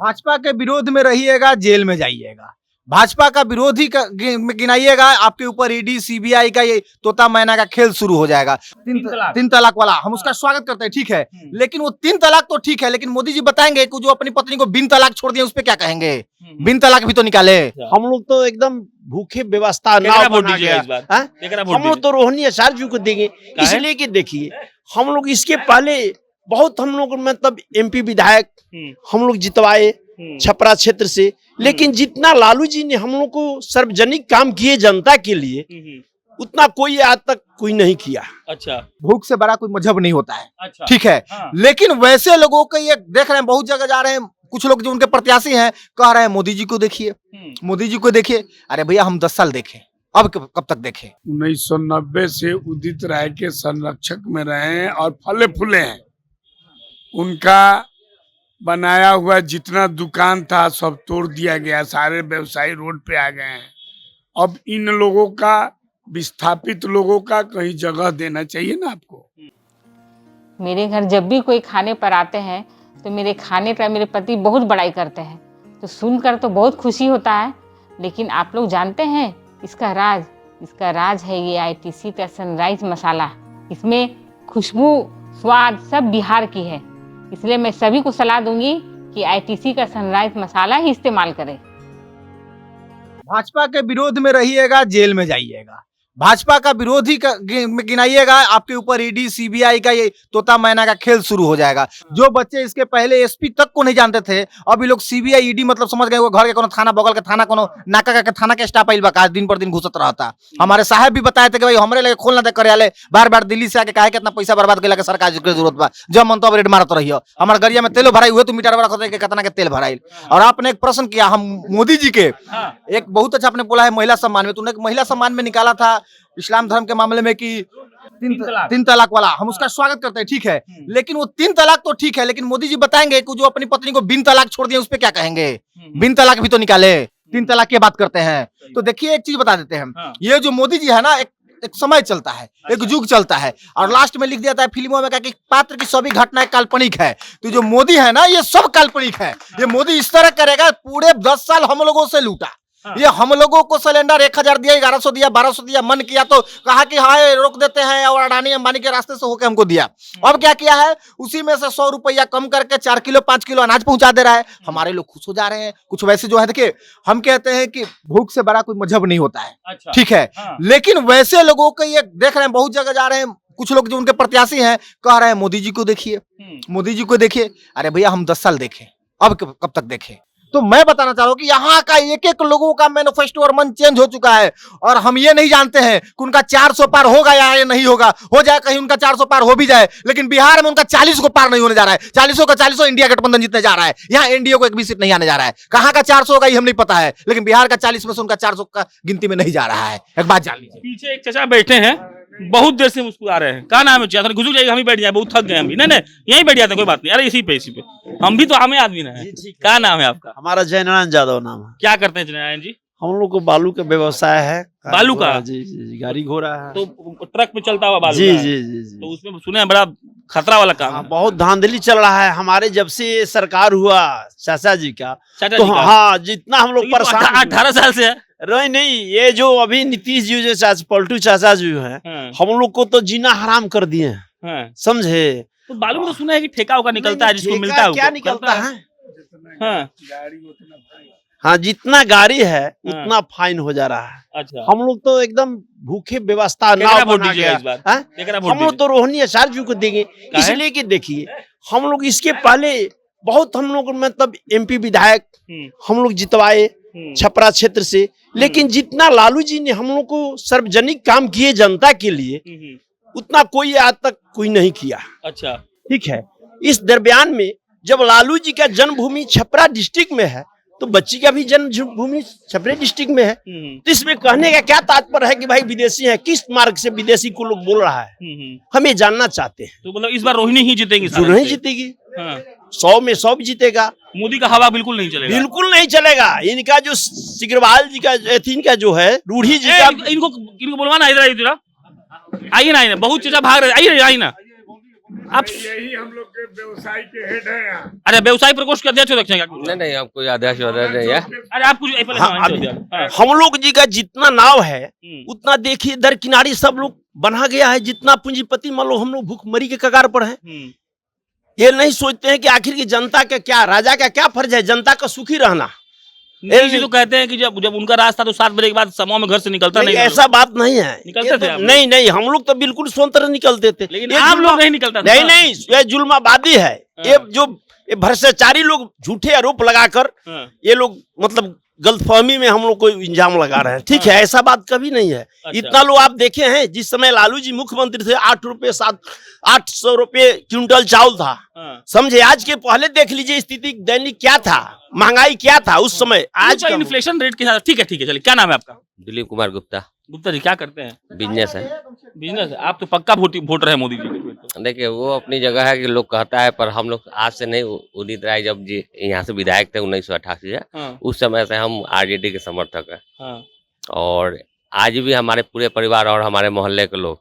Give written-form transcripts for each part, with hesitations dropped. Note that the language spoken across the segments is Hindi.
भाजपा के विरोध में रहिएगा, जेल में जाइएगा। भाजपा का विरोधी गिनाइएगा, आपके ऊपर ईडी सीबीआई का ये तोता मैना का खेल शुरू हो जाएगा। तीन तलाक वाला हम उसका स्वागत करते हैं, ठीक है, लेकिन वो 3 तलाक तो ठीक है, लेकिन मोदी जी बताएंगे कि जो अपनी पत्नी को बिन तलाक छोड़ दिए उस पर क्या कहेंगे? बिन तलाक भी तो निकाले। हम लोग तो एकदम भूखे व्यवस्था ना बना गया। हम लोग तो रोहिणी आचार्य जी को देंगे, इसलिए कि देखिए हम लोग इसके पहले बहुत हम लोग मतलब एमपी विधायक हम लोग जितवाए छपरा क्षेत्र से, लेकिन जितना लालू जी ने हम लोग को सार्वजनिक काम किए जनता के लिए उतना कोई आज तक कोई नहीं किया। अच्छा, भूख से बड़ा कोई मजहब नहीं होता है। अच्छा, ठीक है, हाँ। लेकिन वैसे लोगों को ये देख रहे हैं, बहुत जगह जा रहे हैं, कुछ लोग जो उनके प्रत्याशी हैं कह रहे हैं मोदी जी को देखिए, मोदी जी को देखिए। अरे भैया हम 10 साल देखे, अब कब तक देखे? 1990 से उदित राय के संरक्षक में रहे हैं और फले फूले हैं। उनका बनाया हुआ जितना दुकान था सब तोड़ दिया गया, सारे व्यवसायी रोड पे आ गए हैं। अब इन लोगों का, विस्थापित लोगों का कहीं जगह देना चाहिए ना आपको। मेरे घर जब भी कोई खाने पर आते हैं तो मेरे खाने पर मेरे पति बहुत बड़ाई करते हैं, तो सुनकर तो बहुत खुशी होता है। लेकिन आप लोग जानते हैं इसका राज है ये आईटीसी का सनराइज मसाला। इसमें खुशबू स्वाद सब बिहार की है, इसलिए मैं सभी को सलाह दूंगी कि आईटीसी का सनराइज मसाला ही इस्तेमाल करें। भाजपा के विरोध में रहिएगा, जेल में जाइएगा। भाजपा का विरोधी गिनाइएगा, आपके ऊपर ईडी सीबीआई का ये तोता मैना का खेल शुरू हो जाएगा। जो बच्चे इसके पहले एसपी तक को नहीं जानते थे, अभी लोग सीबीआई ईडी मतलब समझ गए। वो घर के कोनो थाना, बगल के थाना, कोनो नाका के थाना के स्टाफ आइल बका दिन पर दिन घुसत रहता। हमारे साहब भी बताए थे कि भाई हमरे लगे खोलना दे कार्यालय, बार बार दिल्ली से आके काहे कितना पैसा बर्बाद के सरकार की जरूरत बा, जब मन तो रेड मारत रहियो। हमारे गरिया में तेलो भराई हुए तो मीटर वाला कितना के तेल भराई। और आपने एक प्रश्न किया हम मोदी जी के, एक बहुत अच्छा आपने बोला है महिला सम्मान में, तुमने महिला सम्मान में निकाला था इस्लाम धर्म के मामले में कि 3 तलाक वाला, हम उसका स्वागत करते हैं, ठीक है, लेकिन वो 3 तलाक तो ठीक है, लेकिन मोदी जी बताएंगे कि जो अपनी पत्नी को बिन तलाक छोड़ दिए उस पर क्या कहेंगे? बिन तलाक भी तो निकाले, 3 तलाक की बात करते हैं। तो देखिए एक चीज बता देते हैं, ये जो मोदी जी है ना, एक समय चलता है, एक युग चलता है, और लास्ट में लिख दिया था फिल्मों में कि पात्र की सभी घटनाएं काल्पनिक है। तो जो मोदी है ना, ये सब काल्पनिक है। ये मोदी इस तरह करेगा, पूरे 10 साल हम लोगों से लूटा। ये हम लोगों को सिलेंडर 1000 दिया, 1100 दिया, 1200 दिया, मन किया तो कहा कि हाँ रोक देते हैं, और अडानी अंबानी के रास्ते से होकर हमको दिया। अब क्या किया है, उसी में से 100 रुपया कम करके 4 किलो 5 किलो अनाज पहुंचा दे रहा है। हमारे लोग खुश हो जा रहे हैं। कुछ वैसे जो है, देखिए हम कहते हैं कि भूख से बड़ा कोई मजहब नहीं होता है। अच्छा, ठीक है, लेकिन वैसे लोगों को ये देख रहे हैं, बहुत जगह जा रहे हैं, कुछ लोग जो उनके प्रत्याशी हैं कह रहे हैं मोदी जी को देखिए, मोदी जी को देखिए। अरे भैया हम 10 साल देखे, अब कब तक देखे? तो मैं बताना चाह रहा हूँ कि यहाँ का एक लोगों का मैनिफेस्टो और मन चेंज हो चुका है, और हम ये नहीं जानते हैं कि उनका 400 पार होगा या नहीं होगा। हो जाए कहीं उनका 400 पार हो भी जाए, लेकिन बिहार में उनका 40 को पार नहीं होने जा रहा है। 40 का 40 इंडिया गठबंधन जीतने जा रहा है। यहाँ एनडीए को एक भी सीट नहीं आने जा रहा है। कहाँ का 400 होगा ये हम नहीं पता है, लेकिन बिहार का 40 में से उनका 400 का गिनती में नहीं जा रहा है। एक बात जान लीजिए। पीछे एक चाचा बैठे हैं, बहुत देर से मुस्कुरा रहे हैं। क्या नाम है? घुस जाइए, हम ही बैठ जाए, बहुत थक गए हम भी। नहीं यहीं बैठ जाते, कोई बात नहीं। अरे इसी पे हम भी तो आम आदमी है। क्या नाम है आपका? हमारा जयनारायण यादव नाम है। क्या करते हैं जयनारायण जी? हम लोग को बालू का व्यवसाय है। बालू का? जी, गाड़ी घोड़ा है, तो ट्रक पे चलता हुआ बालू? जी। तो उसमें सुने हैं बड़ा खतरा वाला काम है। बहुत धांधली चल रहा है हमारे जब से सरकार हुआ चाचा जी का। हाँ, जितना हम लोग परेशान 18 साल से है। नहीं, ये जो अभी नीतीश जी जो चाचा पलटू चाचा जी है, हम लोग को तो जीना हराम कर दिए हैं, समझे? तो बालू में तो सुना है कि ठेका होगा निकलता है, जिसको मिलता है। क्या निकलता है? हाँ, हाँ, जितना गाड़ी है उतना फाइन हो जा रहा है। अच्छा, हम लोग तो एकदम भूखे व्यवस्था ना बना गया। हम लोग तो रोहिणी आचार्य जी को देंगे, इसलिए कि देखिए हम लोग इसके पहले बहुत हम लोग मतलब एमपी विधायक हम लोग जितवाए छपरा क्षेत्र से, लेकिन जितना लालू जी ने हम लोग को सार्वजनिक काम किए जनता के लिए उतना कोई आज तक कोई नहीं किया। अच्छा, ठीक है। इस दरमियान में जब लालू जी का जन्मभूमि छपरा डिस्ट्रिक्ट में है, तो बच्ची का भी जन्मभूमि छपरा डिस्ट्रिक्ट में है। तो इसमें कहने का क्या तात्पर्य है कि भाई विदेशी है? किस मार्ग से विदेशी को लोग बोल रहा है, हमें जानना चाहते हैं। तो मतलब इस बार रोहिणी ही जीतेगी? रोहिणी जीतेगी। 100 में 100 भी जीतेगा। मोदी का हवा बिल्कुल नहीं चलेगा? बिल्कुल नहीं चलेगा। इनका जो सिग्रवाल जी का, इनका जो है रूढ़ी जी का, इनको बुलवाना, इधर आइए ना, बहुत चीजा भाग रहे, आइए ना। आप यही हम लोग के व्यवसाय के हेड है यहाँ। अरे व्यवसाय प्रकोष्ठ के अध्यक्ष हो सकते हैं क्या? नहीं हम कोई अध्यक्ष वध्यक्ष नहीं है। अरे आप कुछ पहले हाँ, हाँ, अभी- हाँ। हम लोग जी का जितना नाव है हम्म, उतना देखिए दर किनारी सब लोग बना गया है। जितना पूंजीपति मान लो हम लोग भूखमरी के कगार पर हैं। हम्म, ये नहीं सोचते हैं कि आखिर की जनता का क्या, राजा का क्या फर्ज है, जनता का सुखी रहना। मोदी जी तो कहते हैं कि जब उनका राज था तो 7 बजे के बाद समूह में घर से निकलता नहीं, नहीं था। ऐसा बात नहीं है। निकलते ये थे तो- आप लोग? नहीं हम लोग तो बिल्कुल स्वतंत्र निकलते थे। लेकिन ये आप जुल्मा- लोग नहीं निकलता था। नहीं ये जुल्माबादी है। ये जो ये भ्रष्टाचारी लोग झूठे आरोप लगाकर हाँ, ये लोग मतलब गलतफहमी में हम लोग को इल्जाम लगा रहे हैं। ठीक है, ऐसा बात कभी नहीं है। अच्छा। इतना लोग आप देखे हैं, जिस समय लालू जी मुख्यमंत्री थे 800 रुपए क्विंटल चावल था। हाँ। समझे, आज के पहले देख लीजिए स्थिति दैनिक क्या था, महंगाई क्या था उस समय, आज का इन्फ्लेशन रेट के साथ। ठीक है चलिए, क्या नाम है आपका? दिलीप कुमार गुप्ता, गुप्ता जी क्या करते हैं? बिजनेस है। बिजनेस है। आप तो पक्का वोटर है मोदी जी के। तो देखिए वो अपनी जगह है कि लोग कहता है, पर हम लोग आज से नहीं, उदित राय जब जी यहाँ से विधायक थे 1988 से, हाँ, उस समय से हम आरजेडी के समर्थक हैं। हाँ, और आज भी हमारे पूरे परिवार और हमारे मोहल्ले के लोग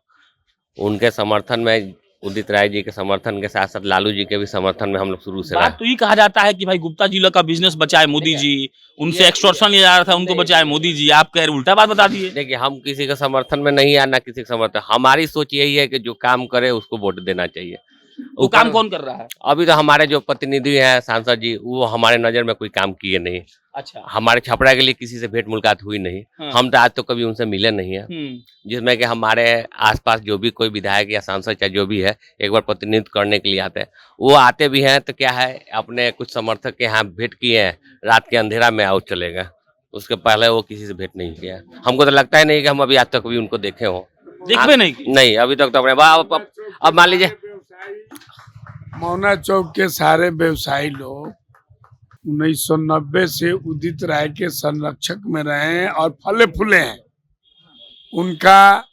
उनके समर्थन में, उदित राय जी के समर्थन के साथ साथ लालू जी के भी समर्थन में हम लोग शुरू से बात रहे। तो ये कहा जाता है कि भाई गुप्ता जी लोग का बिजनेस बचाए मोदी जी, उनसे एक्सटॉर्शन लिया जा रहा था, उनको बचाए मोदी जी। आप कह रहे उल्टा बात बता दिए। देखिए हम किसी के समर्थन में नहीं है, ना किसी के समर्थन। हमारी सोच यही है कि जो काम करे उसको वोट देना चाहिए। वो काम कौन कर रहा है? अभी तो हमारे जो प्रतिनिधि हैं सांसद जी, वो हमारे नजर में कोई काम किए नहीं। अच्छा। हमारे छपरा के लिए किसी से भेंट मुलाकात हुई नहीं। हाँ। हम तो आज तो कभी उनसे मिले नहीं है। हम्म, जिसमें कि हमारे आसपास जो भी कोई विधायक या सांसद चाहे जो भी है, एक बार प्रतिनिधित्व करने के लिए आते हैं। वो आते भी हैं तो क्या है, अपने कुछ समर्थक के यहाँ भेंट किए हैं, रात के अंधेरा में आउट चले गए। उसके पहले वो किसी से भेंट नहीं किया। हमको तो लगता ही नहीं कि हम अभी आज तक भी उनको देखे हो। देखबे नहीं की। नहीं, अभी तक तो अपने अब मान लीजिए मौना चौक के सारे व्यवसायी लोग 1990 से उदित राय के संरक्षक में रहे हैं और फले फूले हैं। उनका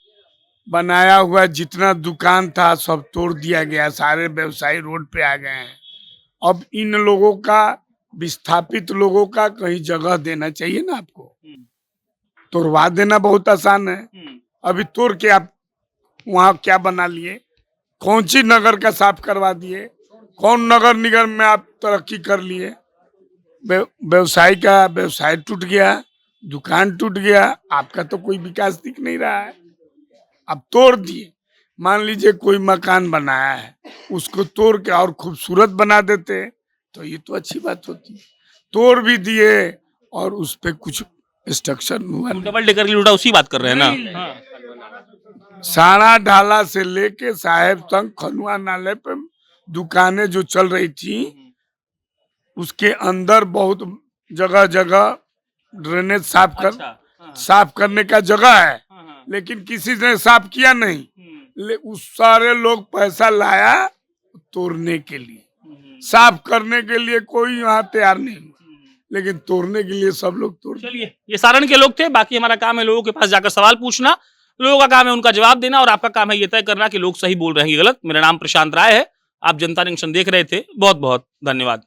बनाया हुआ जितना दुकान था सब तोड़ दिया गया, सारे व्यवसायी रोड पे आ गए हैं। अब इन लोगों का, विस्थापित लोगों का कहीं जगह देना चाहिए ना आपको। तोड़वा देना बहुत आसान है। अभी तोड़ के आप वहाँ क्या बना लिए? कौन सी नगर का साफ करवा दिए? कौन नगर निगम में आप तरक्की कर लिए? व्यवसाय का व्यवसाय टूट गया, दुकान टूट गया, आपका तो कोई विकास दिख नहीं रहा है। अब तोड़ दिए। मान लीजिए कोई मकान बनाया है, उसको तोड़ के और खूबसूरत बना देते तो ये तो अच्छी बात होती। तोड़ भी दिए और उस पे कुछ स्ट्रक्चर हुआ नहीं। डबल डेकर की उल्टा उसी बात कर रहे हैं ना। हाँ। सारा ढाला से लेके साहेब तक खनुआ नाले पे दुकानें जो चल रही थी, उसके अंदर बहुत जगह जगह ड्रेनेज अच्छा, हाँ, साफ करने का जगह है, हाँ, हाँ, लेकिन किसी ने साफ किया नहीं। उस सारे लोग पैसा लाया तोड़ने के लिए, साफ करने के लिए कोई यहाँ तैयार नहीं, लेकिन तोड़ने के लिए सब लोग तोड़। चलिए, ये सारण के लोग थे। बाकी हमारा काम है लोगों के पास जाकर सवाल पूछना, लोगों का काम है उनका जवाब देना, और आपका काम है ये तय करना कि लोग सही बोल रहे हैं कि गलत। मेरा नाम प्रशांत राय है, आप जनता जंक्शन देख रहे थे। बहुत बहुत धन्यवाद।